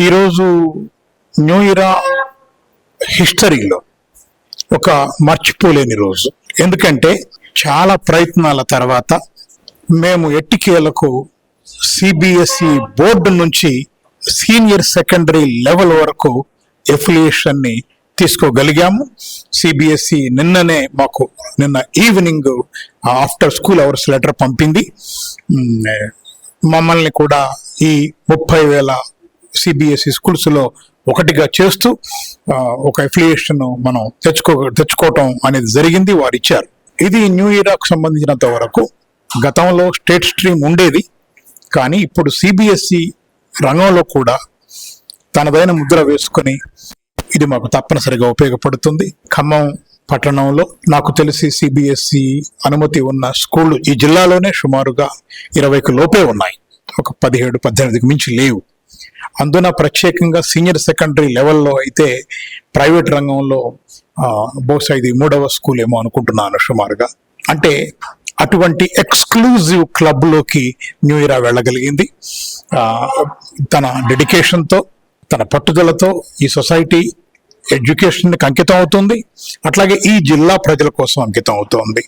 ఈరోజు new year హిస్టరీలో ఒక మర్చిపోలేని రోజు. ఎందుకంటే చాలా ప్రయత్నాల తర్వాత మేము ఎట్టికేలకు సిబిఎస్ఈ బోర్డు నుంచి సీనియర్ సెకండరీ లెవెల్ వరకు ఎఫిలియేషన్ ని తీసుకోగలిగాము. సిబిఎస్ఈ నిన్న evening after school hours letter పంపింది. మమ్మల్ని కూడా ఈ 30,000 సిబిఎస్ఈ స్కూల్స్ లో ఒకటిగా చేస్తూ ఒక ఎఫిలియేషన్ మనం తెచ్చుకోవటం అనేది జరిగింది. వారు ఇచ్చారు. ఇది న్యూ ఇయర్కు సంబంధించినంత వరకు గతంలో స్టేట్ స్ట్రీమ్ ఉండేది, కానీ ఇప్పుడు సిబిఎస్ఈ రంగంలో కూడా తనదైన ముద్ర వేసుకొని ఇది మాకు తప్పనిసరిగా ఉపయోగపడుతుంది. ఖమ్మం పట్టణంలో నాకు తెలిసి సిబిఎస్ఈ అనుమతి ఉన్న స్కూళ్ళు ఈ జిల్లాలోనే సుమారుగా 20కి లోపే ఉన్నాయి. ఒక 17-18కి మించి లేవు. అందున ప్రత్యేకంగా సీనియర్ సెకండరీ లెవెల్లో అయితే ప్రైవేట్ రంగంలో బహుశా ఇది 3వ స్కూల్ ఏమో అనుకుంటున్నాను సుమారుగా. అంటే అటువంటి ఎక్స్క్లూజివ్ క్లబ్ లోకి న్యూ ఇయర్ వెళ్ళగలిగింది. తన డెడికేషన్తో, తన పట్టుదలతో ఈ సొసైటీ ఎడ్యుకేషన్కి అంకితం అవుతుంది. అట్లాగే ఈ జిల్లా ప్రజల కోసం అంకితం అవుతోంది.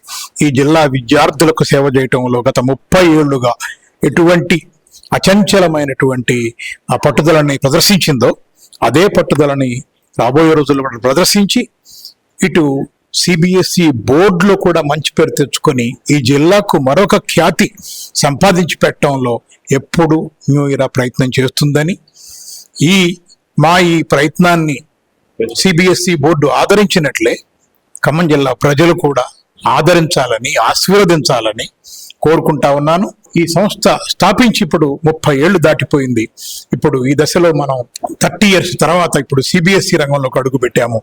ఈ జిల్లా విద్యార్థులకు సేవ చేయటంలో గత 30 ఏళ్లుగా ఎటువంటి అచంచలమైనటువంటి పట్టుదలని ప్రదర్శించిందో అదే పట్టుదలని రాబోయే రోజుల్లో ప్రదర్శించి ఇటు సిబిఎస్ఈ బోర్డులో కూడా మంచి పేరు తెచ్చుకొని ఈ జిల్లాకు మరొక ఖ్యాతి సంపాదించి పెట్టడంలో ఎప్పుడు న్యూ ఇయర్ ప్రయత్నం చేస్తుందని, ఈ ప్రయత్నాన్ని సిబిఎస్ఈ బోర్డు ఆదరించినట్లే ఖమ్మం జిల్లా ప్రజలు కూడా ఆదరించాలని, ఆశీర్వదించాలని కోరుకుంటా ఉన్నాను. ఈ సంస్థ స్థాపించి ఇప్పుడు 30 ఏళ్లు దాటిపోయింది. ఇప్పుడు ఈ దశలో మనం 30 years తర్వాత ఇప్పుడు సిబిఎస్ఈ రంగంలోకి అడుగు పెట్టాము.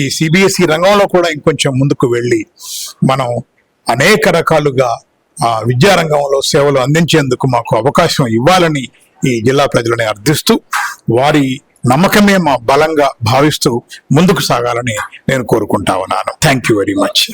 ఈ సిబిఎస్ఈ రంగంలో కూడా ఇంకొంచెం ముందుకు వెళ్ళి మనం అనేక రకాలుగా విద్యారంగంలో సేవలు అందించేందుకు మాకు అవకాశం ఇవ్వాలని ఈ జిల్లా ప్రజలని అర్థిస్తూ, వారి నమ్మకమే మా బలంగా భావిస్తూ ముందుకు సాగాలని నేను కోరుకుంటా ఉన్నాను. Thank you very much.